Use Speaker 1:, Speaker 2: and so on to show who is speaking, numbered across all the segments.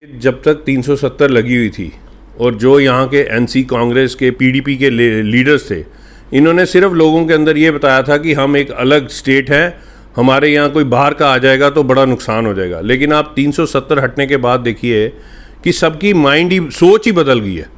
Speaker 1: जब तक 370 लगी हुई थी और जो यहाँ के एनसी कांग्रेस के पीडीपी के लीडर्स थे, इन्होंने सिर्फ लोगों के अंदर ये बताया था कि हम एक अलग स्टेट हैं, हमारे यहाँ कोई बाहर का आ जाएगा तो बड़ा नुकसान हो जाएगा। लेकिन आप 370 हटने के बाद देखिए कि सबकी माइंड ही, सोच ही बदल गई है।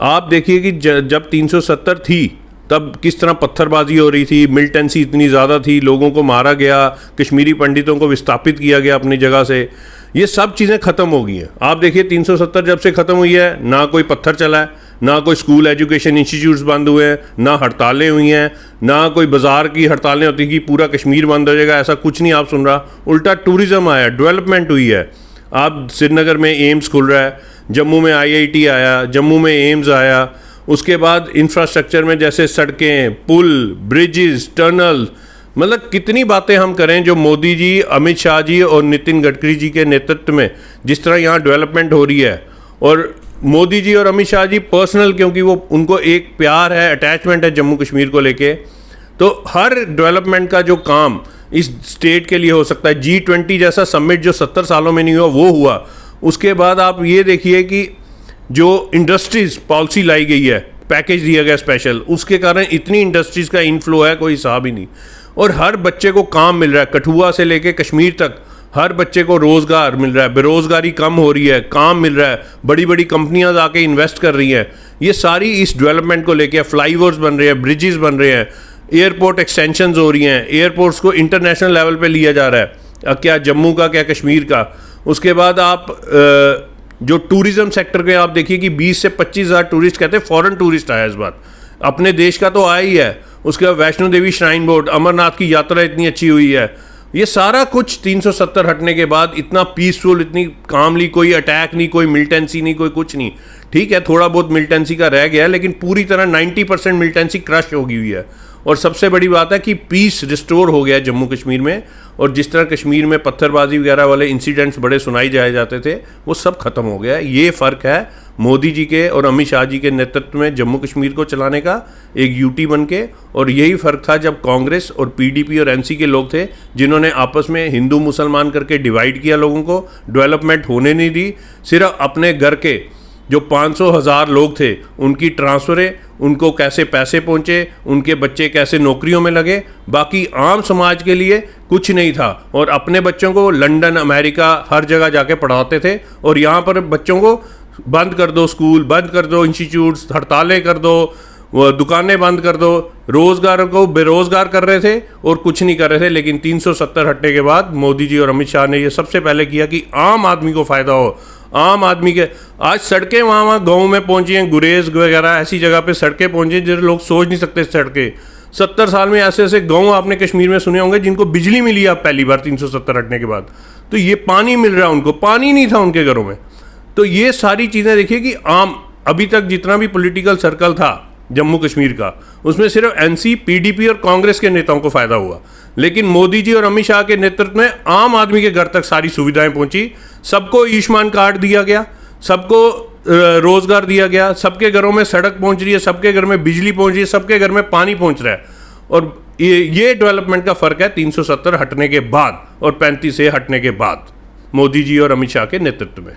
Speaker 1: आप देखिए कि जब 370 थी तब किस तरह पत्थरबाजी हो रही थी, मिलिटेंसी इतनी ज़्यादा थी, लोगों को मारा गया, कश्मीरी पंडितों को विस्थापित किया गया अपनी जगह से। ये सब चीज़ें ख़त्म हो गई हैं। आप देखिए 370 जब से ख़त्म हुई है, ना कोई पत्थर चला है, ना कोई स्कूल एजुकेशन इंस्टीट्यूट्स बंद हुए हैं, ना हड़तालें हुई हैं, ना कोई बाज़ार की हड़तालें होती कि पूरा कश्मीर बंद हो जाएगा, ऐसा कुछ नहीं आप सुन रहा। उल्टा टूरिज़्म आया, डेवलपमेंट हुई है। आप श्रीनगर में एम्स खुल रहा है, जम्मू में IIT आया, जम्मू में एम्स आया। उसके बाद इंफ्रास्ट्रक्चर में जैसे सड़कें, पुल, ब्रिजेस, टनल, मतलब कितनी बातें हम करें जो मोदी जी, अमित शाह जी और नितिन गडकरी जी के नेतृत्व में जिस तरह यहाँ डेवलपमेंट हो रही है। और मोदी जी और अमित शाह जी पर्सनल, क्योंकि वो उनको एक प्यार है, अटैचमेंट है जम्मू कश्मीर को लेके, तो हर डेवलपमेंट का जो काम इस स्टेट के लिए हो सकता है। G20 जैसा समिट जो 70 सालों में नहीं हुआ वो हुआ। उसके बाद आप ये देखिए कि जो इंडस्ट्रीज़ पॉलिसी लाई गई है, पैकेज दिया गया स्पेशल, उसके कारण इतनी इंडस्ट्रीज़ का इनफ्लो है, कोई हिसाब ही नहीं। और हर बच्चे को काम मिल रहा है, कठुआ से लेके कश्मीर तक हर बच्चे को रोज़गार मिल रहा है, बेरोज़गारी कम हो रही है, काम मिल रहा है, बड़ी बड़ी कंपनियां आके इन्वेस्ट कर रही हैं। ये सारी इस डेवलपमेंट को लेके, फ्लाईओवर्स बन रहे हैं, ब्रिजेस बन रहे हैं, एयरपोर्ट एक्सटेंशंस हो रही हैं, एयरपोर्ट्स को इंटरनेशनल लेवल पे लिया जा रहा है, क्या जम्मू का क्या कश्मीर का। उसके बाद आप जो टूरिज़्म सेक्टर के आप देखिए कि 20 से 25 हज़ार टूरिस्ट, कहते हैं फॉरेन टूरिस्ट आया इस बार, अपने देश का तो आया ही है। उसके बाद वैष्णो देवी श्राइन बोर्ड, अमरनाथ की यात्रा इतनी अच्छी हुई है। ये सारा कुछ 370 हटने के बाद इतना पीसफुल, इतनी कामली, कोई अटैक नहीं, कोई मिलिटेंसी नहीं, कोई कुछ नहीं। ठीक है, थोड़ा बहुत मिलिटेंसी का रह गया, लेकिन पूरी तरह 90% मिलिटेंसी क्रश हो गई हुई है। और सबसे बड़ी बात है कि पीस रिस्टोर हो गया है जम्मू कश्मीर में। और जिस तरह कश्मीर में पत्थरबाजी वगैरह वाले इंसिडेंट्स बड़े सुनाई जाए जाते थे, वो सब खत्म हो गया है। ये फ़र्क है मोदी जी के और अमित शाह जी के नेतृत्व में जम्मू कश्मीर को चलाने का, एक यूटी बन के। और यही फ़र्क था जब कांग्रेस और पीडीपी और एनसी के लोग थे, जिन्होंने आपस में हिंदू मुसलमान करके डिवाइड किया, लोगों को डेवलपमेंट होने नहीं दी। सिर्फ अपने घर के जो 500,000 लोग थे उनकी ट्रांसफ़रें, उनको कैसे पैसे पहुँचे, उनके बच्चे कैसे नौकरियों में लगे, बाकी आम समाज के लिए कुछ नहीं था। और अपने बच्चों को लंदन, अमेरिका, हर जगह जाके पढ़ाते थे। और यहाँ पर बच्चों को बंद कर दो, स्कूल बंद कर दो, इंस्टीट्यूट्स, हड़तालें कर दो, दुकानें बंद कर दो, रोज़गार को बेरोज़गार कर रहे थे और कुछ नहीं कर रहे थे। लेकिन 370 हटने के बाद मोदी जी और अमित शाह ने ये सबसे पहले किया कि आम आदमी को फ़ायदा हो। आम आदमी के आज सड़कें वहाँ गाँव में पहुँची हैं, गुरेज वगैरह ऐसी जगह पे सड़कें पहुँची जिन लोग सोच नहीं सकते। सड़कें 70 साल में ऐसे ऐसे गाँव आपने कश्मीर में सुने होंगे जिनको बिजली मिली अब पहली बार 370 हटने के बाद। तो ये पानी मिल रहा है, उनको पानी नहीं था उनके घरों में। तो ये सारी चीज़ें देखिए कि आम, अभी तक जितना भी पॉलिटिकल सर्कल था जम्मू कश्मीर का, उसमें सिर्फ एनसी, पीडीपी और कांग्रेस के नेताओं को फ़ायदा हुआ। लेकिन मोदी जी और अमित शाह के नेतृत्व में आम आदमी के घर तक सारी सुविधाएं पहुंची। सबको आयुष्मान कार्ड दिया गया, सबको रोज़गार दिया गया, सबके घरों में सड़क पहुंच रही है, सबके घर में बिजली पहुंच रही है, सबके घर में पानी पहुंच रहा है। और ये डेवलपमेंट का फ़र्क है 370 हटने के बाद और 35 से हटने के बाद, मोदी जी और अमित शाह के नेतृत्व में।